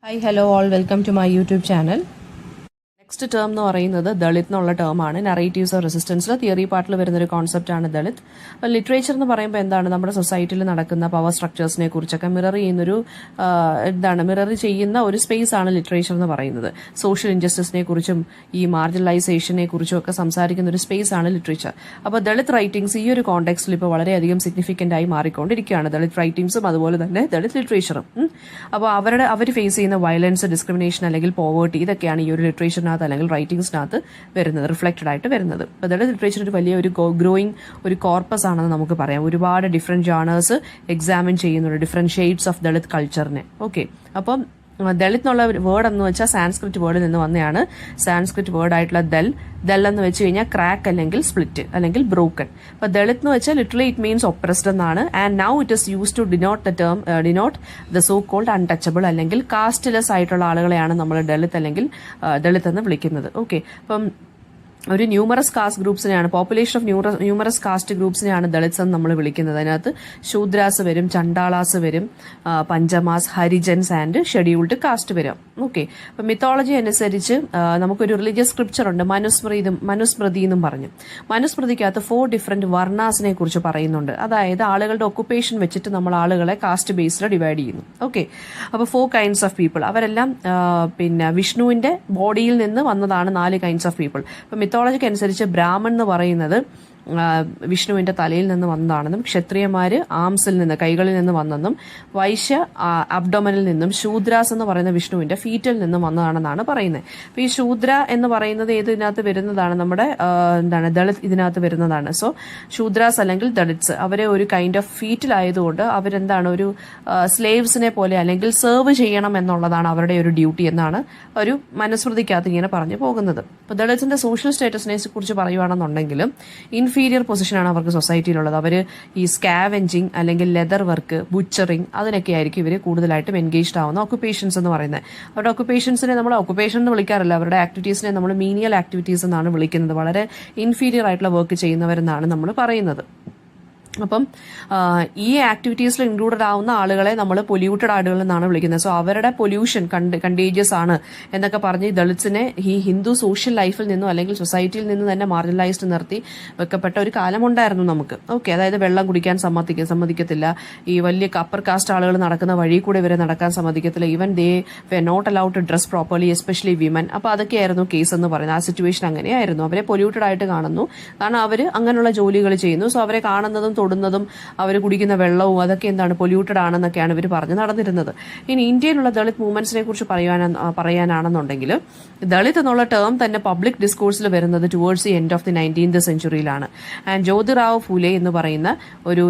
Hi, hello all, welcome to my YouTube channel. Next term എന്ന് പറയുന്നത് ദളിത് എന്നുള്ള ടേമാണ്. Narratives of റെസിസ്റ്റൻസിൽ theory പാർട്ടിൽ വരുന്നൊരു കോൺസെപ്റ്റാണ് ദളിത്. അപ്പോൾ ലിറ്ററേച്ചർ എന്ന് പറയുമ്പോൾ എന്താണ്, നമ്മുടെ സൊസൈറ്റിയിൽ നടക്കുന്ന പവർ സ്ട്രക്ചേഴ്സിനെ കുറിച്ചൊക്കെ മിറർ ചെയ്യുന്ന ഒരു സ്പേസ് ആണ് ലിറ്ററേച്ചർ എന്ന് പറയുന്നത്. സോഷ്യൽ ഇൻജസ്റ്റിസിനെ കുറിച്ചും ഈ മാർജിനലൈസേഷനെ കുറിച്ചും ഒക്കെ സംസാരിക്കുന്ന ഒരു സ്പേസ് ആണ് ലിറ്ററേച്ചർ. അപ്പോൾ ദളിത് റൈറ്റിംഗ്സ് ഈ ഒരു കോണ്ടെക്സ്റ്റിൽ ഇപ്പോൾ വളരെയധികം സിഗ്നിഫിക്കൻ്റ് ആയി മാറിക്കൊണ്ടിരിക്കുകയാണ്. ദളിത് റൈറ്റിംഗ്സും അതുപോലെ തന്നെ ദളിത് ലിറ്ററേച്ചറും. അപ്പോൾ അവർ ഫേസ് ചെയ്യുന്ന വയലൻസ്, ഡിസ്ക്രിമിനേഷൻ അല്ലെങ്കിൽ പോവേർട്ടി, ഇതൊക്കെയാണ് ഈ ഒരു ലിറ്ററേച്ചറിനകത്ത് അല്ലെങ്കിൽ റൈറ്റിംഗ്സിനകത്ത് വരുന്നത്, റിഫ്ലക്റ്റഡ് ആയിട്ട് വരുന്നത്. അപ്പോൾ ദളിത് ലിറ്ററേച്ചർ ഒരു വലിയ ഒരു ഗ്രോയിങ് ഒരു കോർപ്പസ് ആണെന്ന് നമുക്ക് പറയാം. ഒരുപാട് ഡിഫറെന്റ് ജേണേഴ്സ് എക്സാമിൻ ചെയ്യുന്നുണ്ട്, ഡിഫറെന്റ് ഷെയ്ഡ്സ് ഓഫ് ദളിത് കൾച്ചറിനെ. ഓക്കെ, അപ്പം ദളിത് എന്നുള്ള വേർഡ് എന്ന് വെച്ചാൽ സാൻസ്ക്രിറ്റ് വേർഡിൽ നിന്ന് വന്നതാണ്. സാൻസ്ക്രിറ്റ് വേർഡ് ആയിട്ടുള്ള ദൽ എന്ന് വെച്ച് കഴിഞ്ഞാൽ ക്രാക്ക് അല്ലെങ്കിൽ സ്പ്ലിറ്റ് അല്ലെങ്കിൽ ബ്രോക്കൺ. അപ്പൊ ദളിത് എന്ന് വെച്ചാൽ ലിറ്ററലി ഇറ്റ് മീൻസ് ഒപ്രസ്ഡ് എന്നാണ്. And now it is use to denote the so called untouchable അല്ലെങ്കിൽ കാസ്റ്റ്ലെസ് ആയിട്ടുള്ള ആളുകളെയാണ് നമ്മൾ ദളിത് അല്ലെങ്കിൽ ദളിത് എന്ന് വിളിക്കുന്നത്. ഓക്കെ, അപ്പം ഒരു ന്യൂമറസ് കാസ്റ്റ് ഗ്രൂപ്പ്സിനെയാണ്, പോപ്പുലേഷൻ ഓഫ് ന്യൂമറസ് കാസ്റ്റ് ഗ്രൂപ്പ്സിനെയാണ് ദളിത്സ് എന്ന് നമ്മൾ വിളിക്കുന്നത്. അതിനകത്ത് ശൂദ്രാസ് വരും, ചണ്ടാളാസ് വരും, Panchamas, Harijans and scheduled caste വരും. ഓക്കെ, അപ്പൊ മിത്തോളജി അനുസരിച്ച് നമുക്കൊരു റിലീജിയസ് സ്ക്രിപ്ചർ ഉണ്ട്, മനുസ്മൃതി എന്നും പറഞ്ഞു. മനുസ്മൃതിക്കകത്ത് 4 ഡിഫറെന്റ് വർണ്ണാസിനെ കുറിച്ച് പറയുന്നുണ്ട്. അതായത് ആളുകളുടെ ഒക്കുപ്പേഷൻ വെച്ചിട്ട് നമ്മൾ ആളുകളെ കാസ്റ്റ് ബേസിൽ ഡിവൈഡ് ചെയ്യുന്നു. ഓക്കെ, അപ്പൊ 4 കൈൻഡ്സ് ഓഫ് പീപ്പിൾ. അവരെല്ലാം വിഷ്ണുവിന്റെ ബോഡിയിൽ നിന്ന് വന്നതാണ് 4 കൈൻഡ്സ് ഓഫ് പീപ്പിൾ. അപ്പൊ മിത്തോളജിക്ക് അനുസരിച്ച് ബ്രാഹ്മൺ എന്ന് പറയുന്നത് വിഷ്ണുവിന്റെ തലയിൽ നിന്ന് വന്നതാണെന്നും, ക്ഷത്രിയന്മാര് ആംസിൽ നിന്ന്, കൈകളിൽ നിന്ന് വന്നെന്നും, വൈശ്യ അബ്ഡോമനിൽ നിന്നും, ശൂദ്രാസ് എന്ന് പറയുന്ന വിഷ്ണുവിന്റെ ഫീറ്റിൽ നിന്നും വന്നതാണെന്നാണ് പറയുന്നത്. അപ്പൊ ഈ ശൂദ്ര എന്ന് പറയുന്നത് ഇതിനകത്ത് വരുന്നതാണ്, നമ്മുടെ ദളിത് ഇതിനകത്ത് വരുന്നതാണ്. സോ ശൂദ്രാസ് അല്ലെങ്കിൽ ദളിത്സ് അവരെ ഒരു കൈൻഡ് ഓഫ് ഫീറ്റിലായതുകൊണ്ട് അവരെന്താണ്, ഒരു സ്ലേവ്സിനെ പോലെ അല്ലെങ്കിൽ സെർവ് ചെയ്യണം എന്നുള്ളതാണ് അവരുടെ ഒരു ഡ്യൂട്ടി എന്നാണ് ഒരു മനുസ്മൃതിക്കകത്ത് ഇങ്ങനെ പറഞ്ഞു പോകുന്നത്. അപ്പൊ ദളിത്തിന്റെ സോഷ്യൽ സ്റ്റേറ്റസിനെ കുറിച്ച് പറയുകയാണെന്നുണ്ടെങ്കിലും ഇൻഫീരിയർ പൊസിഷനാണ് അവർക്ക് സൊസൈറ്റിയിലുള്ളത്. അവർ ഈ സ്കാവെഞ്ചിങ് അല്ലെങ്കിൽ ലെതർ വർക്ക്, ബുച്ചറിങ്, അതിനൊക്കെ ആയിരിക്കും ഇവർ കൂടുതലായിട്ടും എൻഗേജ്ഡ് ആവുന്ന ഒക്കുപേഷൻസ് എന്ന് പറയുന്നത്. അവരുടെ ഒക്കുപേഷൻസിനെ നമ്മൾ ഒക്കുപേഷൻ എന്ന് വിളിക്കാറില്ല, അവരുടെ ആക്ടിവിറ്റീസിനെ നമ്മൾ മീനിയൽ ആക്ടിവിറ്റീസ് എന്നാണ് വിളിക്കുന്നത്. വളരെ ഇൻഫീരിയർ ആയിട്ടുള്ള വർക്ക് ചെയ്യുന്നവരെന്നാണ് നമ്മൾ പറയുന്നത്. അപ്പം ഈ ആക്ടിവിറ്റീസിൽ ഇൻക്ലൂഡഡ് ആവുന്ന ആളുകളെ നമ്മൾ പൊല്യൂട്ടഡ് ആളുകൾ എന്നാണ് വിളിക്കുന്നത്. സോ അവരുടെ പൊല്യൂഷൻ കണ്ടേജിയസ് ആണ് എന്നൊക്കെ പറഞ്ഞ് ദളിത്സിനെ ഈ ഹിന്ദു സോഷ്യൽ ലൈഫിൽ നിന്നും അല്ലെങ്കിൽ സൊസൈറ്റിയിൽ നിന്ന് തന്നെ മാർജിനലൈസ്ഡ് നിർത്തി വെക്കപ്പെട്ട ഒരു കാലമുണ്ടായിരുന്നു നമുക്ക്. ഓക്കെ, അതായത് വെള്ളം കുടിക്കാൻ സമ്മതിക്കത്തില്ല, ഈ വലിയ അപ്പർ കാസ്റ്റ് ആളുകൾ നടക്കുന്ന വഴി കൂടെ ഇവരെ നടക്കാൻ സമ്മതിക്കത്തില്ല, even they we not allowed to dress properly, especially women. അപ്പൊ അതൊക്കെയായിരുന്നു കേസ് എന്ന് പറയുന്നത്. ആ സിറ്റുവേഷൻ അങ്ങനെയായിരുന്നു. അവരെ പൊല്യൂട്ടഡ് ആയിട്ട് കാണുന്നു, കാരണം അവർ അങ്ങനെയുള്ള ജോലികൾ ചെയ്യുന്നു. സോ അവരെ കാണുന്നതും തൊടുന്നതും അവർ കുടിക്കുന്ന വെള്ളവും അതൊക്കെ എന്താണ്, പൊല്യൂട്ടഡ് ആണെന്നൊക്കെയാണ് ഇവർ പറഞ്ഞ് നടന്നിരുന്നത്. ഇനി ഇന്ത്യയിലുള്ള ദളിത് മൂവ്മെന്റ്സിനെ കുറിച്ച് പറയാനാണെന്നുണ്ടെങ്കിൽ ദളിത് എന്നുള്ള ടേം തന്നെ പബ്ലിക് ഡിസ്കോഴ്സിൽ വരുന്നത് towards the end of the 19th സെഞ്ചുറിയിലാണ്. ആൻഡ് ജ്യോതിറാവ് ഫൂലെ എന്ന് പറയുന്ന ഒരു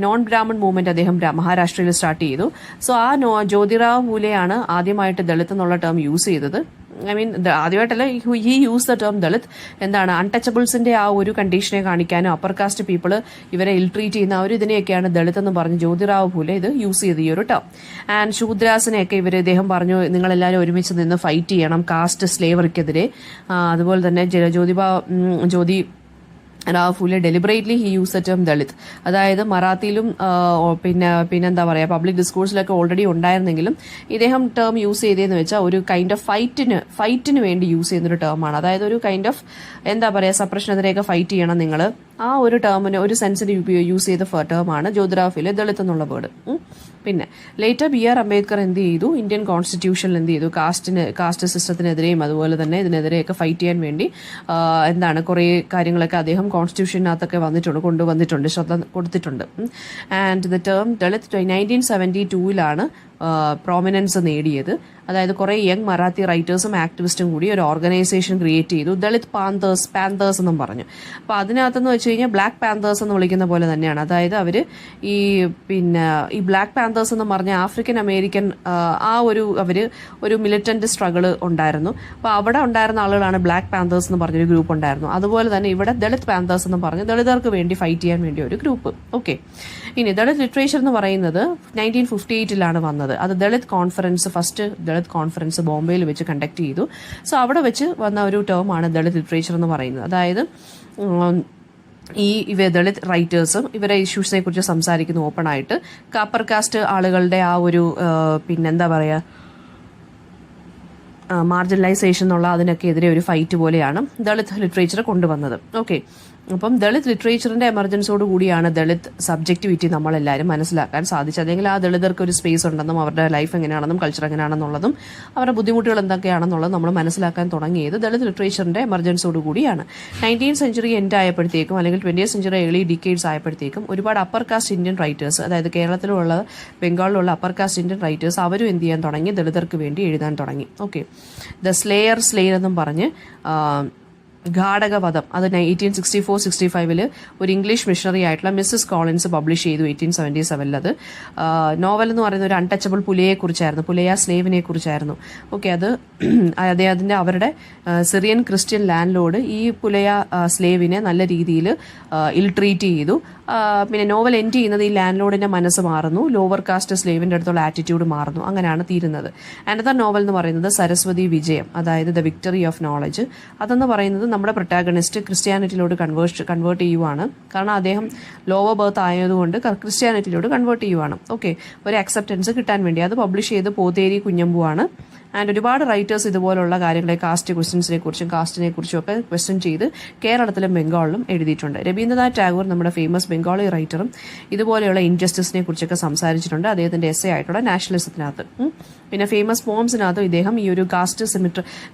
നോൺ ബ്രാഹ്മൺ മൂവ്മെന്റ് അദ്ദേഹം മഹാരാഷ്ട്രയിൽ സ്റ്റാർട്ട് ചെയ്തു. സോ ആ ജ്യോതിറാവ് ഫൂലെയാണ് ആദ്യമായിട്ട് ദളിത് എന്നുള്ള ടേം യൂസ് ചെയ്തത്. ആദ്യമായിട്ടല്ല, he use the term Dalit എന്താണ്, അൺടച്ചബിൾസിന്റെ ആ ഒരു കണ്ടീഷനെ കാണിക്കാനും അപ്പർ കാസ്റ്റ് പീപ്പിൾ ഇവരെ ഇൽട്രീറ്റ് ചെയ്യുന്ന ഒരു ഇതിനെയൊക്കെയാണ് ദളിത് എന്ന് പറഞ്ഞ് ജ്യോതിറാവ് ഫൂലെ ഇത് യൂസ് ചെയ്ത് ഈ ഒരു ടേം. ആൻഡ് ശൂദ്രാസിനെയൊക്കെ ഇദ്ദേഹം പറഞ്ഞു, നിങ്ങളെല്ലാവരും ഒരുമിച്ച് നിന്ന് ഫൈറ്റ് ചെയ്യണം കാസ്റ്റ് സ്ലേവറിക്കെതിരെ. അതുപോലെ തന്നെ Jyoti Rao Phule deliberately he use the term Dalit. അതായത് മറാത്തിയിലും പിന്നെന്താ പറയാ, പബ്ലിക് ഡിസ്കോഴ്സിലൊക്കെ ഓൾറെഡി ഉണ്ടായിരുന്നെങ്കിലും ഇദ്ദേഹം ടേം യൂസ് ചെയ്തതെന്ന് വെച്ചാൽ ഒരു കൈൻഡ് ഓഫ് ഫൈറ്റിന് വേണ്ടി യൂസ് ചെയ്യുന്നൊരു ടേമാണ്. അതായത് ഒരു കൈൻഡ് ഓഫ് എന്താ പറയാ, സപ്രഷനെതിരെയൊക്കെ ഫൈറ്റ് ചെയ്യണം നിങ്ങൾ, ആ ഒരു ടേമിന് ഒരു സെൻസിന് യൂസ് ചെയ്ത ടേമാണ് ജ്യോതിറാവ് ഫൂലെ ദളിത് എന്നുള്ള വേർഡ്. പിന്നെ ലേറ്റർ BR അംബേദ്കർ എന്ത് ചെയ്തു, ഇന്ത്യൻ കോൺസ്റ്റിറ്റ്യൂഷനിൽ എന്ത് ചെയ്തു, കാസ്റ്റ് സിസ്റ്റത്തിനെതിരെയും അതുപോലെ തന്നെ ഇതിനെതിരെയൊക്കെ ഫൈറ്റ് ചെയ്യാൻ വേണ്ടി കുറേ കാര്യങ്ങളൊക്കെ അദ്ദേഹം കോൺസ്റ്റിറ്റ്യൂഷനകത്തൊക്കെ കൊണ്ടുവന്നിട്ടുണ്ട്, ശ്രദ്ധ കൊടുത്തിട്ടുണ്ട്. And the term Dalit 1972 prominence നേടിയത്. അതായത് കുറെ യങ് മറാത്തി റൈറ്റേഴ്സും ആക്ടിവിസ്റ്റും കൂടി ഒരു ഓർഗനൈസേഷൻ ക്രിയേറ്റ് ചെയ്തു, ദളിത് പാന്തേഴ്സ് എന്നും പറഞ്ഞു. അപ്പൊ അതിനകത്തെന്ന് വെച്ച് കഴിഞ്ഞാൽ ബ്ലാക്ക് പാന്തേഴ്സ് എന്ന് വിളിക്കുന്ന പോലെ തന്നെയാണ്. അതായത് അവര് ഈ ബ്ലാക്ക് പാന്തേഴ്സ് എന്ന് പറഞ്ഞ ആഫ്രിക്കൻ അമേരിക്കൻ അവര് ഒരു മിലിറ്റന്റ് സ്ട്രഗിൾ ഉണ്ടായിരുന്നു. അപ്പൊ അവിടെ ഉണ്ടായിരുന്ന ആളുകളാണ് ബ്ലാക്ക് പാന്തേഴ്സ് എന്ന് പറഞ്ഞൊരു ഗ്രൂപ്പ് ഉണ്ടായിരുന്നു. അതുപോലെ തന്നെ ഇവിടെ ദളിത് പാന്തേഴ്സ് എന്ന് പറഞ്ഞ് ദളിതർക്ക് വേണ്ടി ഫൈറ്റ് ചെയ്യാൻ വേണ്ടി ഒരു ഗ്രൂപ്പ്. ഓക്കെ, ഇനി ദളിത് ലിറ്ററേച്ചർ എന്ന് പറയുന്നത് 1958 വന്നത്. അത് Dalit conference, first Dalit conference ബോംബെയിൽ വെച്ച് കണ്ടക്ട് ചെയ്തു. സോ അവിടെ വെച്ച് വന്ന ഒരു ടേമാണ് ദളിത് ലിറ്ററേച്ചർ എന്ന് പറയുന്നത്. അതായത് ഈ ദളിത് റൈറ്റേഴ്സും ഇവരെ ഇഷ്യൂസിനെ കുറിച്ച് സംസാരിക്കുന്നു ഓപ്പൺ ആയിട്ട്. അപ്പർ കാസ്റ്റ് ആളുകളുടെ ആ ഒരു പിന്നെന്താ പറയാ, മാർജിനലൈസേഷൻ എന്നുള്ള അതിനൊക്കെ എതിരെ ഒരു ഫൈറ്റ് പോലെയാണ് ദളിത് ലിറ്ററേച്ചർ കൊണ്ടുവന്നത്. ഓക്കെ, അപ്പം ദളിത് ലിറ്ററേച്ചറിന്റെ എമർജൻസോട് കൂടിയാണ് ദളിത് സബ്ജക്ടിവിറ്റി നമ്മളെല്ലാവരും മനസ്സിലാക്കാൻ സാധിച്ചത്. അല്ലെങ്കിൽ ആ ദളിതർക്ക് ഒരു സ്പേസ് ഉണ്ടെന്നും അവരുടെ ലൈഫ് എങ്ങനെയാണെന്നും കൾച്ചർ എങ്ങനെയാണെന്നുള്ളതും അവരുടെ ബുദ്ധിമുട്ടുകൾ എന്തൊക്കെയാണെന്നുള്ളതും നമ്മൾ മനസ്സിലാക്കാൻ തുടങ്ങിയത് ദളിത് ലിറ്ററേച്ചറിന്റെ എമർജൻസോട് കൂടിയാണ്. 19th സെഞ്ചുറി എൻഡ് ആയപ്പോഴത്തേക്കും അല്ലെങ്കിൽ 20th സെഞ്ചുറി ഏർലി ഡിക്കേഡ്സ് ആയപ്പോഴത്തേക്കും ഒരുപാട് അപ്പർ കാസ്റ്റ് ഇന്ത്യൻ റൈറ്റേഴ്സ്, അതായത് കേരളത്തിലുള്ള ബംഗാളിലുള്ള അപ്പർ കാസ്റ്റ് ഇന്ത്യൻ റൈറ്റേഴ്സ് അവരും എന്ത് ചെയ്യാൻ തുടങ്ങി, ദളിതർക്ക് വേണ്ടി എഴുതാൻ തുടങ്ങി. ഓക്കെ, ദ സ്ലെയർ എന്നും പറഞ്ഞ് ഘാടകവധം, അത് 1864-65 ഒരു ഇംഗ്ലീഷ് മിഷണറി ആയിട്ടുള്ള മിസ്സസ് കോളിൻസ് പബ്ലിഷ് ചെയ്തു 1877. അത് നോവൽ എന്ന് പറയുന്ന ഒരു അൺടച്ചബിൾ പുലയെക്കുറിച്ചായിരുന്നു, പുലയ സ്ലേവിനെ കുറിച്ചായിരുന്നു. ഓക്കെ, അത് അദ്ദേഹത്തിന്റെ അവരുടെ സിറിയൻ ക്രിസ്ത്യൻ ലാൻഡ് ലോർഡ് ഈ പുലയ സ്ലേവിനെ നല്ല രീതിയിൽ ഇൽട്രീറ്റ് ചെയ്തു. പിന്നെ നോവൽ എൻഡ് ചെയ്യുന്നത് ഈ ലാൻഡ് ലോർഡിന്റെ മനസ്സ് മാറുന്നു, ലോവർ കാസ്റ്റ് സ്ലേവിന്റെ അടുത്തുള്ള ആറ്റിറ്റ്യൂഡ് മാറുന്നു, അങ്ങനെയാണ് തീരുന്നത്. അനദർ നോവൽ എന്ന് പറയുന്നത് സരസ്വതി വിജയം, അതായത് ദ വിക്ടറി ഓഫ് നോളജ്. അതെന്ന് പറയുന്നത് നമ്മുടെ പ്രൊട്ടാഗണിസ്റ്റ് ക്രിസ്ത്യാനിറ്റിയിലോട്ട് കൺവേർട്ട് ചെയ്യുവാണ്. കാരണം അദ്ദേഹം ലോവർ ബർത്ത് ആയതുകൊണ്ട് ക്രിസ്ത്യാനിറ്റിയിലോട്ട് കൺവേർട്ട് ചെയ്യുവാണ്. ഓക്കെ, ഒരു അക്സെപ്റ്റൻസ് കിട്ടാൻ വേണ്ടി. അത് പബ്ലിഷ് ചെയ്ത് പോത്തേരി കുഞ്ഞമ്പുവാണ്. ആൻഡ് ഒരുപാട് റൈറ്റേഴ്സ് ഇതുപോലുള്ള കാര്യങ്ങളെ കാസ്റ്റ് ക്വസ്റ്റ്യൻസിനെ കുറിച്ചും കാസ്റ്റിനെ കുറിച്ചും ഒക്കെ ക്വസ്റ്റ്യൻ ചെയ്ത് കേരളത്തിലും ബംഗാളിലും എഴുതിയിട്ടുണ്ട്. രവീന്ദ്രനാഥ് ടാഗോർ നമ്മുടെ ഫേമസ് ബംഗാളി റൈറ്ററും ഇതുപോലെയുള്ള ഇൻജസ്റ്റിസിനെ കുറിച്ചൊക്കെ സംസാരിച്ചിട്ടുണ്ട് അദ്ദേഹത്തിന്റെ എസ്സേ ആയിട്ടുള്ള നാഷണലിസത്തിനകത്ത്. പിന്നെ ഫേമസ് പോംസിനകത്തും ഇദ്ദേഹം ഈ ഒരു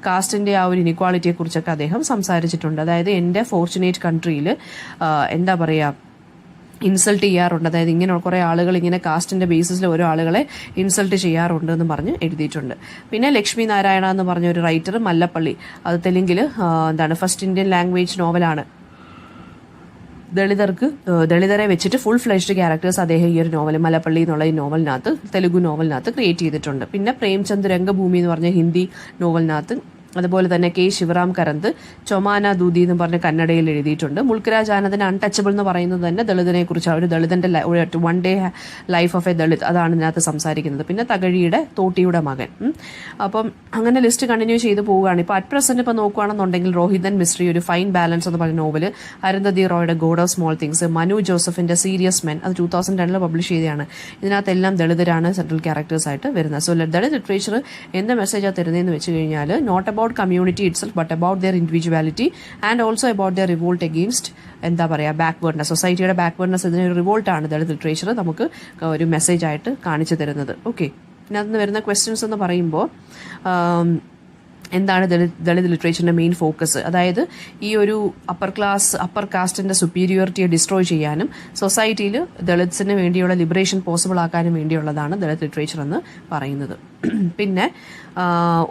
കാസ്റ്റിന്റെ ആ ഒരു ഇനിക്വാളിറ്റിയെ കുറിച്ചൊക്കെ അദ്ദേഹം സംസാരിച്ചിട്ടുണ്ട്. അതായത് എൻ്റെ ഫോർച്ചുനേറ്റ് കൺട്രിയിൽ എന്താ പറയുക, ഇൻസൾട്ട് ചെയ്യാറുണ്ട്. അതായത് ഇങ്ങനെ കുറേ ആളുകൾ ഇങ്ങനെ കാസ്റ്റിന്റെ ബേസിസിൽ ഓരോ ആളുകളെ ഇൻസൾട്ട് ചെയ്യാറുണ്ട് എന്ന് പറഞ്ഞ് എഴുതിയിട്ടുണ്ട്. പിന്നെ ലക്ഷ്മി നാരായണ എന്ന് പറഞ്ഞ ഒരു റൈറ്റർ, മല്ലപ്പള്ളി, അത് തെലുങ്കിൽ ഫസ്റ്റ് ഇന്ത്യൻ ലാംഗ്വേജ് നോവലാണ്. ദളിതരെ വെച്ചിട്ട് ഫുൾ ഫ്ലെഷ്ഡ് ക്യാരക്ടേഴ്സ് അദ്ദേഹം ഈ ഒരു നോവൽ മലപ്പള്ളി എന്നുള്ള ഈ നോവലിനകത്ത്, തെലുഗു നോവലിനകത്ത് ക്രിയേറ്റ് ചെയ്തിട്ടുണ്ട്. പിന്നെ പ്രേംചന്ദ് രംഗഭൂമി എന്ന് പറഞ്ഞ ഹിന്ദി നോവലിനകത്ത്, അതുപോലെ തന്നെ കെ ശിവറാം കരന്ത് ചൊമാന ദൂതി എന്ന് പറഞ്ഞ കന്നഡയിൽ എഴുതിയിട്ടുണ്ട്. മുൾക്കരാജ് ആനന്ദിന് അൺടച്ചബിൾ എന്ന് പറയുന്നത് തന്നെ ദളിതനെ കുറിച്ചാണ്, ഒരു ദളിതന്റെ one day life of a Dalit, അതാണ് ഇതിനകത്ത് സംസാരിക്കുന്നത്. പിന്നെ തകഴിയുടെ തോട്ടിയുടെ മകൻ. അപ്പം അങ്ങനെ ലിസ്റ്റ് കണ്ടിന്യൂ ചെയ്ത് പോവുകയാണ്. ഇപ്പൊ അറ്റ് പ്രസന്റ് ഇപ്പൊ നോക്കുകയാണെന്നുണ്ടെങ്കിൽ റോഹിതൻ മിസ്ട്രി, ഒരു ഫൈൻ ബാലൻസ് എന്ന് പറഞ്ഞ നോവല്, അരുന്ധതി റോയുടെ god of small things, Manu ജോസഫിന്റെ സീരിയസ് മെൻ, അത് 2002 പബ്ലിഷ് ചെയ്തതാണ്. ഇതിനകത്തെല്ലാം ദളിതരാണ് സെൻട്രൽ ക്യാരക്ടേഴ്സ് ആയിട്ട് വരുന്നത്. സോ ദളിത് ലിറ്ററേച്ചർ എന്ത് മെസ്സേജാണ് തരുന്നതെന്ന് വെച്ച് കഴിഞ്ഞാൽ, not about community itself but about their individuality and also about their revolt against എന്താ പറയുക ബാക്ക്വേർഡ്നെസ്, സൊസൈറ്റിയുടെ ബാക്ക്വേർഡ്നെസ്. ഇതിനൊരു റിവോൾട്ടാണ് ദളിത് ലിറ്ററേച്ചർ നമുക്ക് ഒരു മെസ്സേജ് ആയിട്ട് കാണിച്ചു തരുന്നത്. ഓക്കെ, പിന്നെ അതിന് വരുന്ന ക്വസ്റ്റ്യൻസ് എന്ന് പറയുമ്പോൾ എന്താണ് ദളിത് ലിറ്ററേച്ചറിന്റെ മെയിൻ ഫോക്കസ്? അതായത് ഈ ഒരു അപ്പർ കാസ്റ്റിന്റെ സുപ്പീരിയോറിറ്റിയെ ഡിസ്ട്രോയ് ചെയ്യാനും സൊസൈറ്റിയിൽ ദളിത്സിന് വേണ്ടിയുള്ള ലിബറേഷൻ പോസിബിൾ ആക്കാനും വേണ്ടിയുള്ളതാണ് ദളിത് ലിറ്ററേച്ചർ എന്ന് പറയുന്നത്. പിന്നെ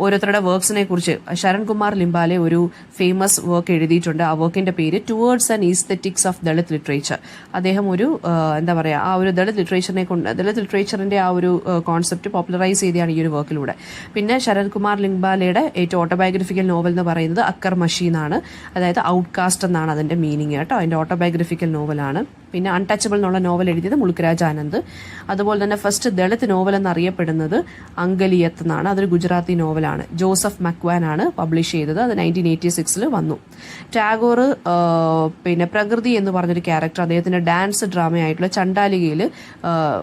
ഓരോരുത്തരുടെ വർക്ക്സിനെ കുറിച്ച് ശരൺകുമാർ ലിംബാലെ ഒരു ഫേമസ് വർക്ക് എഴുതിയിട്ടുണ്ട്. ആ വർക്കിന്റെ പേര് towards and aesthetics of Dalit literature. അദ്ദേഹം ഒരു എന്താ പറയുക, ആ ഒരു ദളിത് ലിറ്ററേച്ചറിന്റെ ആ ഒരു കോൺസെപ്റ്റ് പോപ്പുലറൈസ് ചെയ്താണ് ഈ ഒരു വർക്കിലൂടെ. പിന്നെ ശരൺകുമാർ ലിംബാലയുടെ ഏറ്റവും ഓട്ടോബയോഗ്രഫിക്കൽ നോവൽ എന്ന് പറയുന്നത് അക്കർ മഷി എന്നാണ്, അതായത് ഔട്ട്കാസ്റ്റ് എന്നാണ് അതിന്റെ മീനിങ് കേട്ടോ. അതിന്റെ ഓട്ടോബയോഗ്രഫിക്കൽ നോവലാണ്. പിന്നെ അൺടച്ചബിൾ എന്നുള്ള നോവൽ എഴുതിയത് മുൾക്കരാജ് ആനന്ദ്. അതുപോലെ തന്നെ ഫസ്റ്റ് ദളിത് നോവൽ എന്നറിയപ്പെടുന്നത് അങ്കലിയത്ത് എന്നാണ്, അതൊരു ഗുജറാത്തി നോവലാണ്. ജോസഫ് മക്വാൻ ആണ് പബ്ലിഷ് ചെയ്തത്, അത് 1986 വന്നു. ടാഗോർ പിന്നെ പ്രകൃതി എന്ന് പറഞ്ഞൊരു ക്യാരക്ടർ, അദ്ദേഹത്തിന്റെ ഡാൻസ് ഡ്രാമയായിട്ടുള്ള ചണ്ടാലികയിൽ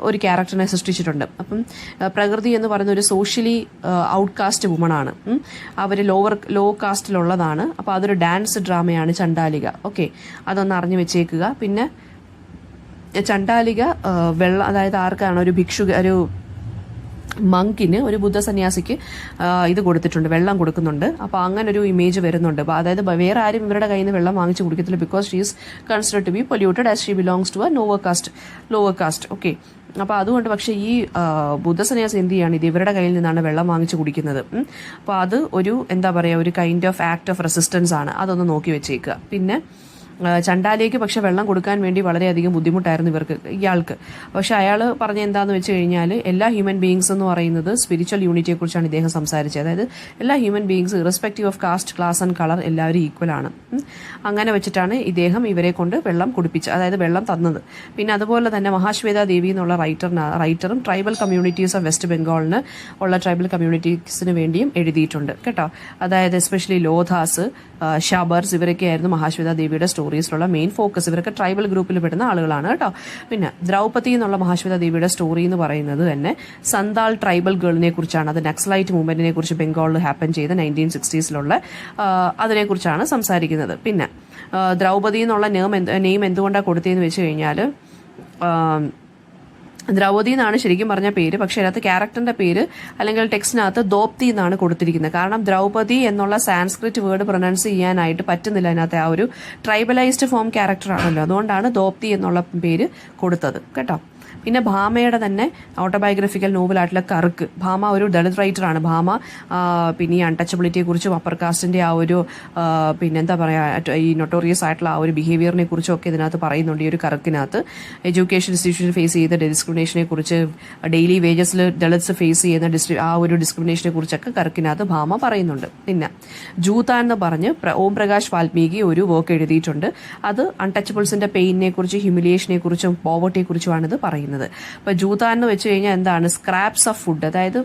ഒരു ക്യാരക്ടറിനെ സൃഷ്ടിച്ചിട്ടുണ്ട്. അപ്പം പ്രകൃതി എന്ന് പറയുന്ന ഒരു സോഷ്യലി ഔട്ട്കാസ്റ്റ് വുമണാണ്, അവർ ലോ കാസ്റ്റിലുള്ളതാണ്. അപ്പോൾ അതൊരു ഡാൻസ് ഡ്രാമയാണ് ചണ്ടാലിക. ഓക്കെ, അതൊന്ന് അറിഞ്ഞു വെച്ചേക്കുക. പിന്നെ ചണ്ടാലിക അതായത് ആർക്കാണ്, ഒരു മങ്കിന്, ഒരു ബുദ്ധ സന്യാസിക്ക് ഇത് കൊടുത്തിട്ടുണ്ട്, വെള്ളം കൊടുക്കുന്നുണ്ട്. അപ്പോൾ അങ്ങനെ ഒരു ഇമേജ് വരുന്നുണ്ട്. അപ്പോൾ അതായത് വേറെ ആരും ഇവരുടെ കയ്യിൽ നിന്ന് വെള്ളം വാങ്ങിച്ച് കുടിക്കത്തില്ല, because she is considered to be polluted as she belongs to a lower caste. Okay, അപ്പോൾ അതുകൊണ്ട് പക്ഷേ ഈ ബുദ്ധ സന്യാസി എന്ത് ചെയ്യാണ്, ഇത് ഇവരുടെ കയ്യിൽ നിന്നാണ് വെള്ളം വാങ്ങിച്ച് കുടിക്കുന്നത്. അപ്പോൾ അത് ഒരു എന്താ പറയുക, ഒരു kind of act of resistance ആണ്. അതൊന്ന് നോക്കി വെച്ചേക്കുക. പിന്നെ ചണ്ടാലിക്ക് പക്ഷെ വെള്ളം കൊടുക്കാൻ വേണ്ടി വളരെയധികം ബുദ്ധിമുട്ടായിരുന്നു ഇയാൾക്ക്. പക്ഷെ അയാൾ പറഞ്ഞ എന്താന്ന് വെച്ച് കഴിഞ്ഞാൽ, എല്ലാ ഹ്യൂമൻ ബീയിങ്സ് എന്ന് പറയുന്നത് സ്പിരിച്വൽ യൂണിറ്റിയെ കുറിച്ചാണ് ഇദ്ദേഹം സംസാരിച്ചത്. അതായത് എല്ലാ human beings irrespective of caste, class and colour എല്ലാവരും ഈക്വൽ ആണ്. അങ്ങനെ വെച്ചിട്ടാണ് ഇദ്ദേഹം ഇവരെ കൊണ്ട് വെള്ളം കുടിപ്പിച്ചത്, അതായത് വെള്ളം തന്നത്. പിന്നെ അതുപോലെ തന്നെ മഹാശ്വേത ദേവി എന്നുള്ള റൈറ്ററും ട്രൈബൽ കമ്മ്യൂണിറ്റീസ് ഓഫ് വെസ്റ്റ് ബംഗാളിന് ഉള്ള ട്രൈബൽ കമ്മ്യൂണിറ്റീസിന് വേണ്ടിയും എഴുതിയിട്ടുണ്ട് കേട്ടോ. അതായത് എസ്പെഷ്യലി ലോധാസ്, ഷാബർസ്, ഇവരൊക്കെയായിരുന്നു മഹാശ്വേത ദേവിയുടെ സ്റ്റോറി സ്റ്റോറീസിലുള്ള മെയിൻ ഫോക്കസ്. ഇവരൊക്കെ ട്രൈബൽ ഗ്രൂപ്പിൽ പെടുന്ന ആളുകളാണ് കേട്ടോ. പിന്നെ ദ്രൗപദി എന്നുള്ള മഹാശ്വേത ദേവിയുടെ സ്റ്റോറി എന്ന് പറയുന്നത് തന്നെ സന്താൾ ട്രൈബൽ ഗേളിനെ കുറിച്ചാണ്. അത് നക്സലൈറ്റ് മൂവ്മെന്റിനെ കുറിച്ച് ബംഗാളിൽ ഹാപ്പൻ ചെയ്ത 1960s അതിനെക്കുറിച്ചാണ് സംസാരിക്കുന്നത്. പിന്നെ ദ്രൗപദി എന്നുള്ള നെയിം എന്തുകൊണ്ടാണ് കൊടുത്തതെന്ന് വെച്ച് കഴിഞ്ഞാൽ ദ്രൗപദി എന്നാണ് ശരിക്കും പറഞ്ഞ പേര്, പക്ഷേ അതിനകത്ത് ക്യാരക്ടറിന്റെ പേര് അല്ലെങ്കിൽ ടെക്സ്റ്റിനകത്ത് ദോപ്തി എന്നാണ് കൊടുത്തിരിക്കുന്നത്. കാരണം ദ്രൗപദി എന്നുള്ള സാൻസ്ക്രിറ്റ് വേർഡ് പ്രൊനൗൺസ് ചെയ്യാനായിട്ട് പറ്റുന്നില്ല അതിനകത്ത്. ആ ഒരു ട്രൈബലൈസ്ഡ് ഫോം ക്യാരക്ടർ ആണല്ലോ, അതുകൊണ്ടാണ് ദോപ്തി എന്നുള്ള പേര് കൊടുത്തത് കേട്ടോ. പിന്നെ ഭാമയുടെ തന്നെ ഓട്ടോബയോഗ്രഫിക്കൽ നോവലായിട്ടുള്ള കറുക്ക്. ഭാമ ഒരു ദളിത് റൈറ്ററാണ്. ഭാമ പിന്നെ ഈ അൺടച്ചബിലിറ്റിയെ കുറിച്ചും അപ്പർ കാസ്റ്റിന്റെ ആ ഒരു പിന്നെന്താ പറയുക ഈ നൊട്ടോറിയസ് ആയിട്ടുള്ള ആ ഒരു ബിഹേവിയറിനെ കുറിച്ചും ഒക്കെ ഇതിനകത്ത് പറയുന്നുണ്ട്. ഈ ഒരു കറുക്കിനകത്ത് എഡ്യൂക്കേഷൻ ഇൻസ്റ്റിറ്റ്യൂഷൻ ഫേസ് ചെയ്ത ഡിസ്ക്രിമിനേഷനെ കുറിച്ച്, ഡെയിലി വേജസിൽ ദളിത്സ് ഫേസ് ചെയ്യുന്ന ആ ഒരു ഡിസ്ക്രിമിനേഷനെ കുറിച്ചൊക്കെ കറുക്കിനകത്ത് ഭാമ പറയുന്നുണ്ട്. പിന്നെ ജൂതാൻ എന്ന് പറഞ്ഞ് ഓം പ്രകാശ് വാൽമീകി ഒരു വർക്ക് എഴുതിയിട്ടുണ്ട്. അത് അൺടച്ചബിൾസിന്റെ പെയിനെ കുറിച്ച്, ഹ്യൂമിലിയേഷനെ കുറിച്ചും പോവർട്ടിയെ കുറിച്ചുമാണ് ഇത് പറയുന്നത്. അപ്പൊ ജൂതാൻ എന്ന് വെച്ച് കഴിഞ്ഞാൽ എന്താണ്? സ്ക്രാപ്സ് ഓഫ് ഫുഡ്, അതായത്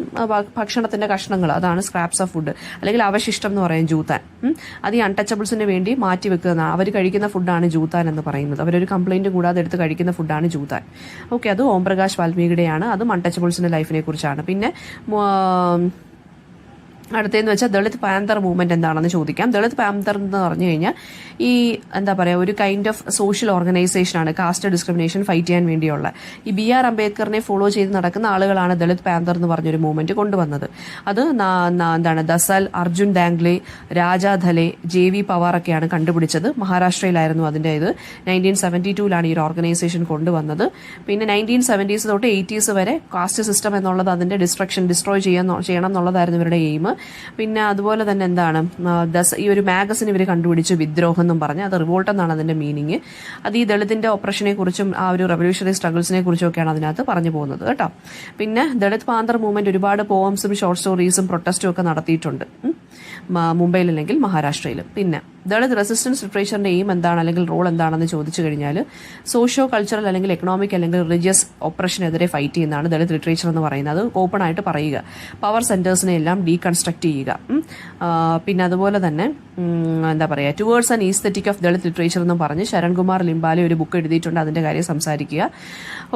ഭക്ഷണത്തിന്റെ കഷ്ണങ്ങൾ, അതാണ് സ്ക്രാപ്സ് ഓഫ് ഫുഡ് അല്ലെങ്കിൽ അവശിഷ്ടം എന്ന് പറയും ജൂതാൻ. അത് ഈ അൺടച്ചബിൾസിന് വേണ്ടി മാറ്റി വെക്കുന്നതാണ്. അവർ കഴിക്കുന്ന ഫുഡാണ് ജൂതാൻ എന്ന് പറയുന്നത്. അവരൊരു കംപ്ലൈന്റ് കൂടാതെ എടുത്ത് കഴിക്കുന്ന ഫുഡാണ് ജൂതാൻ. ഓക്കെ, അത് ഓം പ്രകാശ് വാൽമീകിയുടെയാണ്. അതും അൺടച്ചബിൾസിന്റെ ലൈഫിനെ കുറിച്ചാണ്. പിന്നെ അടുത്തതെന്ന് വെച്ചാൽ ദളിത് പാന്തർ മൂവ്മെന്റ് എന്താണെന്ന് ചോദിക്കാം. ദളിത് പാന്തർ എന്ന് പറഞ്ഞു കഴിഞ്ഞാൽ ഈ എന്താ പറയുക ഒരു കൈൻഡ് ഓഫ് സോഷ്യൽ ഓർഗനൈസേഷനാണ് കാസ്റ്റ് ഡിസ്ക്രിമിനേഷൻ ഫൈറ്റ് ചെയ്യാൻ വേണ്ടിയുള്ള. ഈ BR അംബേദ്കറിനെ ഫോളോ ചെയ്ത് നടക്കുന്ന ആളുകളാണ് ദളിത് പാന്തർ എന്ന് പറഞ്ഞൊരു മൂവ്മെന്റ് കൊണ്ടുവന്നത്. അത് എന്താണ് ദസൽ, അർജുൻ ദാംഗ്ലെ, രാജാ ധലെ, JV പവാർ ഒക്കെയാണ് കണ്ടുപിടിച്ചത്. മഹാരാഷ്ട്രയിലായിരുന്നു അതിന്റെ ഇത്. 1972 ഈ ഒരു ഓർഗനൈസേഷൻ കൊണ്ടുവന്നത്. പിന്നെ 1970s തൊട്ട് 80s വരെ കാസ്റ്റ് സിസ്റ്റം എന്നുള്ളത് അതിന്റെ ഡിസ്ട്രോയ് ചെയ്യണം എന്നുള്ളതായിരുന്നു ഇവരുടെ എയിം. പിന്നെ അതുപോലെ തന്നെ എന്താണ് ഈ ഒരു മാഗസിൻ ഇവർ കണ്ടുപിടിച്ചു, വിദ്രോഹം എന്നും പറഞ്ഞ്. അത് റിവോൾട്ട് എന്നാണ് അതിന്റെ മീനിങ്. അത് ഈ ദളിതിന്റെ ഓപ്പറേഷനെ കുറിച്ചും ആ ഒരു റവല്യൂഷണറി സ്ട്രഗിൾസിനെ കുറിച്ചും ഒക്കെയാണ് അതിനകത്ത് പറഞ്ഞു പോകുന്നത് കേട്ടോ. പിന്നെ ദളിത് പാന്തർ മൂവ്മെന്റ് ഒരുപാട് പോംസും ഷോർട്ട് സ്റ്റോറീസും പ്രൊട്ടസ്റ്റും ഒക്കെ നടത്തിയിട്ടുണ്ട് മുംബൈയിൽ അല്ലെങ്കിൽ മഹാരാഷ്ട്രയിലും. പിന്നെ ദളിത് റെസിസ്റ്റൻസ് ലിറ്ററേച്ചറിന്റെ എയിം എന്താണ് അല്ലെങ്കിൽ റോൾ എന്താണെന്ന് ചോദിച്ചു കഴിഞ്ഞാൽ സോഷ്യോ കൾച്ചറൽ അല്ലെങ്കിൽ എക്കണോമിക് അല്ലെങ്കിൽ റിലീജിയസ് ഓപ്പറേഷനെതിരെ ഫൈറ്റ് ചെയ്യുന്നതാണ് ദളിത് ലിറ്ററേച്ചർ എന്ന് പറയുന്നത്. അത് ഓപ്പൺ ആയിട്ട് പറയുക, പവർ സെന്റേഴ്സിനെ എല്ലാം ഡീകൺസ്ട്രക്ട് ചെയ്യുക. പിന്നെ അതുപോലെ തന്നെ എന്താ പറയുക towards an aesthetic of Dalit literature എന്നും പറഞ്ഞ് ശരൺകുമാർ ലിംബാലെ ഒരു ബുക്ക് എഴുതിയിട്ടുണ്ട്. അതിന്റെ കാര്യം സംസാരിക്കുക.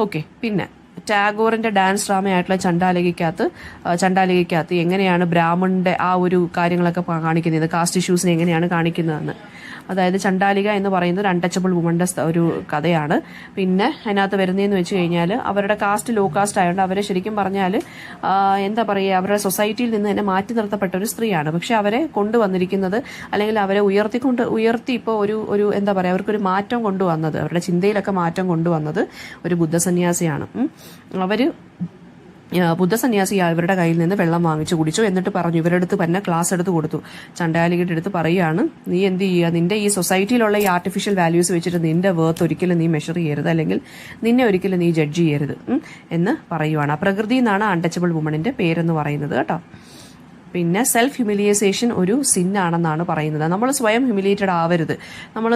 ഓക്കെ, പിന്നെ ടാഗോറിന്റെ ഡാൻസ് ഡ്രാമയായിട്ടുള്ള ചണ്ടാലികയ്ക്കകത്ത് എങ്ങനെയാണ് ബ്രാഹ്മണന്റെ ആ ഒരു കാര്യങ്ങളൊക്കെ കാണിക്കുന്നത്, കാസ്റ്റ് ഇഷ്യൂസിനെ എങ്ങനെയാണ് കാണിക്കുന്നതെന്ന്. അതായത് ചണ്ടാലിക എന്ന് പറയുന്നത് ഒരു അൺടച്ചബിൾ വുമന്റെ ഒരു കഥയാണ്. പിന്നെ അതിനകത്ത് വരുന്നതെന്ന് വെച്ച് കഴിഞ്ഞാൽ അവരുടെ കാസ്റ്റ് ലോ കാസ്റ്റ് ആയതുകൊണ്ട് അവരെ ശരിക്കും പറഞ്ഞാൽ എന്താ പറയുക അവരുടെ സൊസൈറ്റിയിൽ നിന്ന് തന്നെ മാറ്റി നിർത്തപ്പെട്ട ഒരു സ്ത്രീയാണ്. പക്ഷെ അവരെ കൊണ്ടുവന്നിരിക്കുന്നത് അല്ലെങ്കിൽ അവരെ ഉയർത്തി ഇപ്പോൾ ഒരു എന്താ പറയുക അവർക്കൊരു മാറ്റം കൊണ്ടുവന്നത്, അവരുടെ ചിന്തയിലൊക്കെ മാറ്റം കൊണ്ടുവന്നത് ഒരു ബുദ്ധസന്യാസിയാണ്. അവര് ബുദ്ധസന്യാസി ഇവരുടെ കയ്യിൽ നിന്ന് വെള്ളം വാങ്ങിച്ചു കുടിച്ചു. എന്നിട്ട് പറഞ്ഞു, ഇവരുടെ അടുത്ത് തന്നെ ക്ലാസ് എടുത്ത് കൊടുത്തു. ചണ്ടാലിയുടെ അടുത്ത് പറയുകയാണ്, നീ എന്ത് ചെയ്യുക, നിന്റെ ഈ സൊസൈറ്റിയിലുള്ള ഈ ആർട്ടിഫിഷ്യൽ വാല്യൂസ് വെച്ചിട്ട് നിന്റെ വേർത്ത് ഒരിക്കലും നീ മെഷർ ചെയ്യരുത്, അല്ലെങ്കിൽ നിന്നെ ഒരിക്കലും നീ ജഡ്ജ് ചെയ്യരുത് എന്ന് പറയുവാണ്. ആ പ്രകൃതി എന്നാണ് അൺടച്ചബിൾ വുമണിന്റെ പേരെന്ന് പറയുന്നത് കേട്ടോ. പിന്നെ സെൽഫ് ഹ്യൂമിലിയേഷൻ ഒരു സിന്നാണെന്നാണ് പറയുന്നത്. നമ്മൾ സ്വയം ഹ്യൂമിലിയേറ്റഡ് ആവരുത്.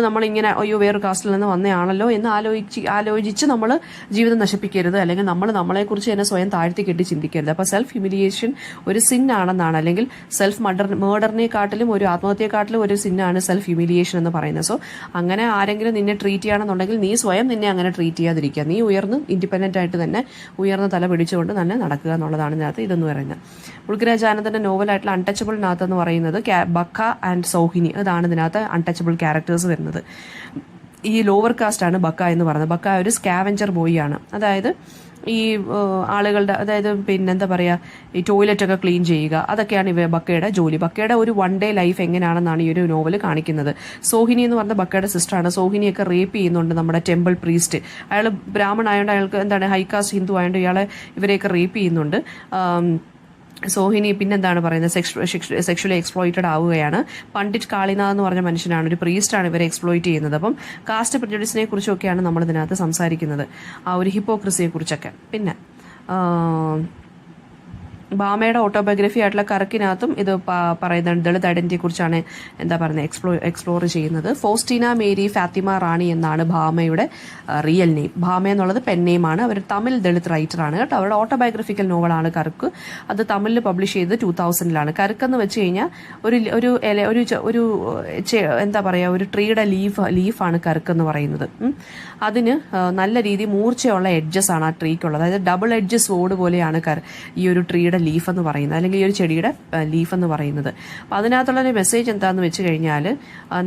നമ്മളിങ്ങനെ അയ്യോ വേറൊരു കാസ്റ്റിൽ നിന്ന് വന്നയാണല്ലോ എന്ന് ആലോചിച്ച് നമ്മൾ ജീവിതം നശിപ്പിക്കരുത്, അല്ലെങ്കിൽ നമ്മളെക്കുറിച്ച് തന്നെ സ്വയം താഴ്ത്തി കെട്ടി ചിന്തിക്കരുത്. അപ്പോൾ സെൽഫ് ഹ്യൂമിലിയേഷൻ ഒരു സിന്നാണെന്നാണ്, അല്ലെങ്കിൽ സെൽഫ് മേർഡറിനെക്കാട്ടിലും ഒരു ആത്മഹത്യയെക്കാട്ടിലും ഒരു സിന്നാണ് സെൽഫ് ഹ്യൂമിലിയേഷൻ എന്ന് പറയുന്നത്. സോ അങ്ങനെ ആരെങ്കിലും നിന്നെ ട്രീറ്റ് ചെയ്യണമെന്നുണ്ടെങ്കിൽ നീ സ്വയം നിന്നെ അങ്ങനെ ട്രീറ്റ് ചെയ്യാതിരിക്കുക. നീ ഉയർന്ന് ഇൻഡിപെൻഡന്റ് ആയിട്ട് തന്നെ ഉയർന്ന തല പിടിച്ചുകൊണ്ട് തന്നെ നടക്കുക എന്നുള്ളതാണ് ഇതിനകത്ത് ഇതെന്ന് പറയുന്നത്. ഉൾക്കരാജാനന്ദന്റെ നോവലായിട്ടുള്ള അൺടച്ചബിളിനകത്ത് എന്ന് പറയുന്നത് ബക്ക ആൻഡ് സോഹിനി, അതാണ് ഇതിനകത്ത് അൺടച്ചബിൾ ക്യാരക്ടേഴ്സ് വരുന്നത്. ഈ ലോവർ കാസ്റ്റ് ആണ് ബക്ക എന്ന് പറയുന്നത്. ബക്ക ഒരു സ്കാവഞ്ചർ ബോയ് ആണ്. അതായത് ഈ ആളുകളുടെ, അതായത് പിന്നെന്താ പറയുക ഈ ടോയ്ലറ്റൊക്കെ ക്ലീൻ ചെയ്യുക, അതൊക്കെയാണ് ബക്കയുടെ ജോലി. ബക്കയുടെ ഒരു വൺ ഡേ ലൈഫ് എങ്ങനെയാണെന്നാണ് ഈ ഒരു നോവൽ കാണിക്കുന്നത്. സോഹിനി എന്ന് പറഞ്ഞ ബക്കയുടെ സിസ്റ്ററാണ്. സോഹിനിയൊക്കെ റേപ്പ് ചെയ്യുന്നുണ്ട് നമ്മുടെ ടെമ്പിൾ പ്രീസ്റ്റ്. അയാൾ ബ്രാഹ്മൺ ആയതുകൊണ്ട് അയാൾക്ക് എന്താണ് ഹൈകാസ്റ്റ് ഹിന്ദു ആയതുകൊണ്ട് ഇവരെയൊക്കെ റേപ്പ് ചെയ്യുന്നുണ്ട്. സോഹിനി പിന്നെന്താണ് പറയുന്നത് സെക്ഷുവലി എക്സ്പ്ലോയിറ്റഡ് ആവുകയാണ്. പണ്ഡിറ്റ് കാളിനാഥ് എന്ന് പറഞ്ഞ മനുഷ്യനാണ്, ഒരു പ്രീസ്റ്റാണ് ഇവരെ എക്സ്പ്ലോയിറ്റ് ചെയ്യുന്നത്. അപ്പം കാസ്റ്റ് പ്രെജുഡിസിനെ കുറിച്ചൊക്കെയാണ് നമ്മൾ ഇതിനകത്ത് സംസാരിക്കുന്നത്, ആ ഒരു ഹിപ്പോക്രസിയെ കുറിച്ചൊക്കെ. പിന്നെ ഭാമയുടെ ഓട്ടോബയോഗ്രഫി ആയിട്ടുള്ള കറക്കിനകത്തും ഇത് പറയുന്നുണ്ട്. ദളിത് ഐഡന്റിറ്റിയെ കുറിച്ചാണ് എന്താ പറയുന്നത് എക്സ്പ്ലോർ ചെയ്യുന്നത്. ഫോസ്റ്റീന മേരി ഫാത്തിമ റാണി എന്നാണ് ഭാമയുടെ റിയൽ നെയിം. ഭാമ എന്നുള്ളത് പെൻ നെയിമാണ്. അവർ തമിഴ് ദളിത് റൈറ്ററാണ് കേട്ടോ. അവരുടെ ഓട്ടോബയോഗ്രഫിക്കൽ നോവലാണ് കറുക്ക്. അത് തമിഴിൽ പബ്ലിഷ് ചെയ്തത് 2000-ലാണ്. കറുക്കെന്ന് വെച്ച് കഴിഞ്ഞാൽ ഒരു എന്താ പറയുക, ഒരു ട്രീയുടെ ലീഫാണ് കറുക്കെന്ന് പറയുന്നത്. അതിന് നല്ല രീതി മൂർച്ചയുള്ള എഡ്ജസ് ആണ് ആ ട്രീക്കുള്ളത്. അതായത് ഡബിൾ എഡ്ജ് സ്വോർഡ് പോലെയാണ് ഈ ഒരു ട്രീയുടെ ലീഫ് എന്ന് പറയുന്നത്, അല്ലെങ്കിൽ ഈ ഒരു ചെടിയുടെ ലീഫ് എന്ന് പറയുന്നത്. അപ്പം അതിനകത്തുള്ള ഒരു മെസ്സേജ് എന്താണെന്ന് വെച്ച് കഴിഞ്ഞാൽ,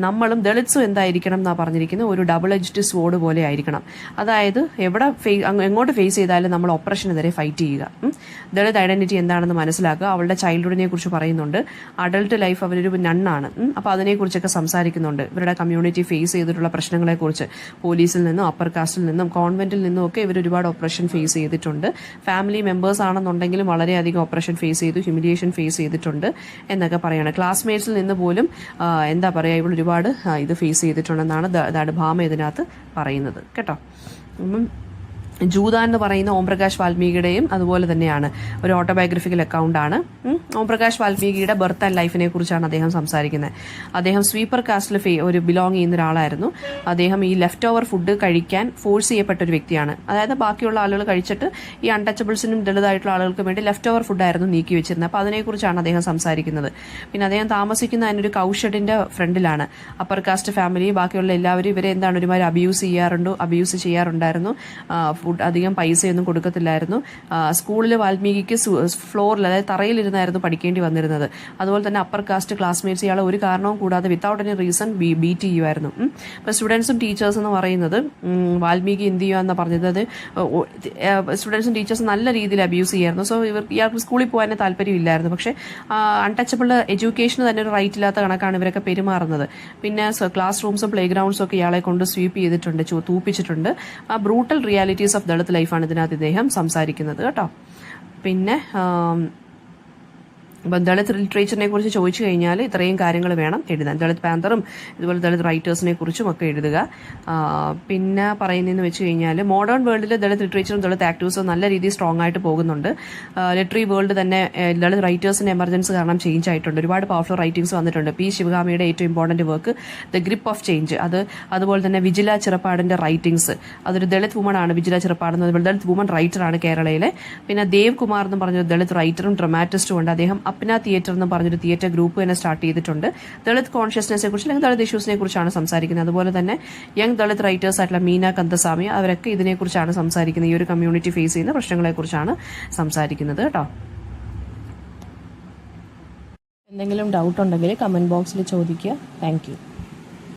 നമ്മളും ദളിത്സും എന്തായിരിക്കണം എന്നാണ് പറഞ്ഞിരിക്കുന്നത്, ഒരു ഡബിൾ എഡ്ജ്ഡ് സ്വോർഡ് പോലെ ആയിരിക്കണം. അതായത് എങ്ങോട്ട് ഫേസ് ചെയ്താലും നമ്മൾ ഒപ്രഷനെതിരെ ഫൈറ്റ് ചെയ്യുക. ദളിത് ഐഡന്റിറ്റി എന്താണെന്ന് മനസ്സിലാക്കുക. അവളുടെ ചൈൽഡ്ഹുഡിനെ കുറിച്ച് പറയുന്നുണ്ട്. അഡൾട്ട് ലൈഫ് അവരൊരു നണ്ണാണ്. അപ്പോൾ അതിനെക്കുറിച്ചൊക്കെ സംസാരിക്കുന്നുണ്ട്. ഇവരുടെ കമ്മ്യൂണിറ്റി ഫേസ് ചെയ്തിട്ടുള്ള പ്രശ്നങ്ങളെക്കുറിച്ച് പോലീസിൽ നിന്നും അപ്പർ കാസ്റ്റിൽ നിന്നും കോൺവെന്റിൽ നിന്നും ഒക്കെ ഇവർ ഒരുപാട് ഓപ്പറേഷൻ ഫേസ് ചെയ്തിട്ടുണ്ട്. ഫാമിലി മെമ്പേഴ്സ് ആണെന്നുണ്ടെങ്കിലും വളരെയധികം ഓപ്പറേഷൻ ഫേസ് ചെയ്തു, ഹ്യൂമിലിയേഷൻ ഫേസ് ചെയ്തിട്ടുണ്ട് എന്നൊക്കെ പറയാണ്. ക്ലാസ്മേറ്റ്സിൽ നിന്ന് പോലും എന്താ പറയുക, ഇവൾ ഒരുപാട് ഇത് ഫേസ് ചെയ്തിട്ടുണ്ടെന്നാണ് ഭാമ ഇതിനകത്ത് പറയുന്നത് കേട്ടോ. ജൂത എന്ന് പറയുന്ന ഓംപ്രകാശ് വാൽമീകിയുടെയും അതുപോലെ തന്നെയാണ് ഒരു ഓട്ടോബയോഗ്രഫിക്കൽ അക്കൗണ്ടാണ്. ഓംപ്രകാശ് വാൽമീകിയുടെ ബർത്ത് ആൻഡ് ലൈഫിനെ കുറിച്ചാണ് അദ്ദേഹം സംസാരിക്കുന്നത്. അദ്ദേഹം സ്വീപ്പർ കാസ്റ്റിൽ ഒരു ബിലോങ് ചെയ്യുന്ന ഒരാളായിരുന്നു. അദ്ദേഹം ഈ ലെഫ്റ്റ് ഓവർ ഫുഡ് കഴിക്കാൻ ഫോഴ്സ് ചെയ്യപ്പെട്ട ഒരു വ്യക്തിയാണ്. അതായത് ബാക്കിയുള്ള ആളുകൾ കഴിച്ചിട്ട് ഈ അൺടച്ചബിൾസിനും ദളിതായിട്ടുള്ള ആളുകൾക്ക് വേണ്ടി ലെഫ്റ്റ് ഓവർ ഫുഡായിരുന്നു നീക്കി വെച്ചിരുന്നത്. അപ്പോൾ അതിനെക്കുറിച്ചാണ് അദ്ദേഹം സംസാരിക്കുന്നത്. പിന്നെ അദ്ദേഹം താമസിക്കുന്ന അതിനൊരു കൗഷഡിന്റെ ഫ്രണ്ടിലാണ്. അപ്പർ കാസ്റ്റ് ഫാമിലി ബാക്കിയുള്ള എല്ലാവരും ഇവരെ എന്താണ് ഒരുമാതിരി അബ്യൂസ് ചെയ്യാറുണ്ടായിരുന്നു. ഫുഡ് അധികം പൈസയൊന്നും കൊടുക്കത്തില്ലായിരുന്നു. സ്കൂളിൽ വാൽമീകിക്ക് ഫ്ലോറിൽ, അതായത് തറയിലിരുന്നായിരുന്നു പഠിക്കേണ്ടി വന്നിരുന്നത്. അതുപോലെ തന്നെ അപ്പർ കാസ്റ്റ് ക്ലാസ്മേറ്റ്സ് ഇയാളെ ഒരു കാരണവും കൂടാതെ വിത്തൗട്ട് എനി റീസൺ ബീറ്റ് ചെയ്യുമായിരുന്നു. അപ്പോൾ സ്റ്റുഡൻസും ടീച്ചേഴ്സ് എന്ന് പറയുന്നത് വാൽമീകി എന്ത് ചെയ്യുക എന്ന് പറഞ്ഞത്, അത് സ്റ്റുഡൻസും ടീച്ചേഴ്സും നല്ല രീതിയിൽ അബ്യൂസ് ചെയ്യായിരുന്നു. സോ ഇയാൾക്ക് സ്കൂളിൽ പോകാൻ താല്പര്യമില്ലായിരുന്നു. പക്ഷേ അൺടച്ചബിൾ എഡ്യൂക്കേഷന് തന്നെ ഒരു റൈറ്റ് ഇല്ലാത്ത കണക്കാണ് ഇവരൊക്കെ പെരുമാറുന്നത്. പിന്നെ ക്ലാസ് റൂംസും പ്ലേ ഗ്രൗണ്ട്സും ഒക്കെ ഇയാളെ കൊണ്ട് സ്വീപ്പ് ചെയ്തിട്ടുണ്ട്, തൂപ്പിച്ചിട്ടുണ്ട്. ആ ബ്രൂട്ടൽ റിയാലിറ്റീസ് ഓഫ് ദളിത് ലൈഫാണ് ഇതിനകത്ത് ഇദ്ദേഹം സംസാരിക്കുന്നത് കേട്ടോ. പിന്നെ ഇപ്പം ദളിത് ലിറ്ററേച്ചറിനെ കുറിച്ച് ചോദിച്ചു കഴിഞ്ഞാൽ ഇത്രയും കാര്യങ്ങൾ വേണം എഴുതാൻ. ദളിത് പാന്തറും ഇതുപോലെ ദളിത് റൈറ്റേഴ്സിനെ കുറിച്ചും ഒക്കെ എഴുതുക. പിന്നെ പറയുന്നതെന്ന് വെച്ച് കഴിഞ്ഞാൽ മോഡേൺ വേൾഡിൽ ദളിത് ലിറ്ററേച്ചറും ദളിത് ആക്ടിവിസവും നല്ല രീതിയിൽ സ്ട്രോങ് ആയിട്ട് പോകുന്നുണ്ട്. ലിറ്റററി വേൾഡ് തന്നെ ദളിത് റൈറ്റേഴ്സിന്റെ എമർജൻസ് കാരണം ചേഞ്ച് ആയിട്ടുണ്ട്. ഒരുപാട് പവർഫുൾ റൈറ്റിംഗ്സ് വന്നിട്ടുണ്ട്. പി ശിവകാമിയുടെ ഏറ്റവും important work the grip of change, അതുപോലെ തന്നെ വിജില ചിറപ്പാടിന്റെ റൈറ്റിംഗ്സ്, അതൊരു ദളിത് വുമൺ ആണ്. വിജില ചിറപ്പാട് എന്ന് പറയുമ്പോൾ ദളിത് വുമൺ റൈറ്ററാണ് കേരളയിലെ. പിന്നെ ദേവ് കുമാർ എന്ന് പറഞ്ഞൊരു ദളിത് റൈറ്ററും ഡ്രമാറ്റിസ്റ്റും ഉണ്ട്. അദ്ദേഹം അപ്ന തിയേറ്റർ എന്ന് പറഞ്ഞൊരു തിയേറ്റർ ഗ്രൂപ്പ് തന്നെ സ്റ്റാർട്ട് ചെയ്തിട്ടുണ്ട്. ദളിത് കോൺഷ്യസ്നെസിനെ കുറിച്ച് അല്ലെങ്കിൽ ദളിത് ഇഷ്യൂസിനെ കുറിച്ചാണ് സംസാരിക്കുന്നത്. അതുപോലെ തന്നെ യങ് ദളിത് റൈറ്റേഴ്സ് ആയിട്ടുള്ള മീന കന്തസ്വാമി, അവരൊക്കെ ഇതിനെക്കുറിച്ചാണ് സംസാരിക്കുന്നത്. ഈ ഒരു കമ്മ്യൂണിറ്റി ഫേസ് ചെയ്യുന്ന പ്രശ്നങ്ങളെക്കുറിച്ചാണ് സംസാരിക്കുന്നത് കേട്ടോ. എന്തെങ്കിലും ഡൗട്ട് ഉണ്ടെങ്കിൽ കമന്റ് ബോക്സിൽ ചോദിക്കുക. Thank you.